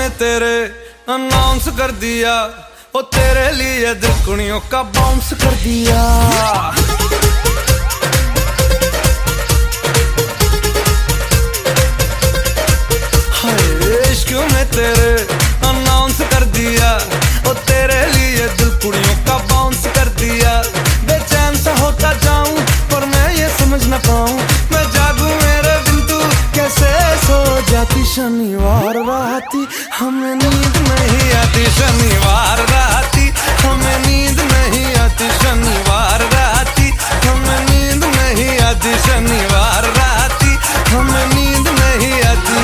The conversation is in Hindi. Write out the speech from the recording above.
ने तेरे अनाउंस कर दिया, ओ तेरे लिए दिलकुड़ियों का बाउंस कर दिया। हाय इश्क में तेरे अनाउंस कर दिया, ओ तेरे लिए दिलकुड़ियों का बाउंस कर दिया। बेचैन सा होता जाऊं पर मैं ये समझ न पाऊं, मैं जागूं मेरे बिन तू कैसे सो जाती। शनिवार राती हमें नींद नहीं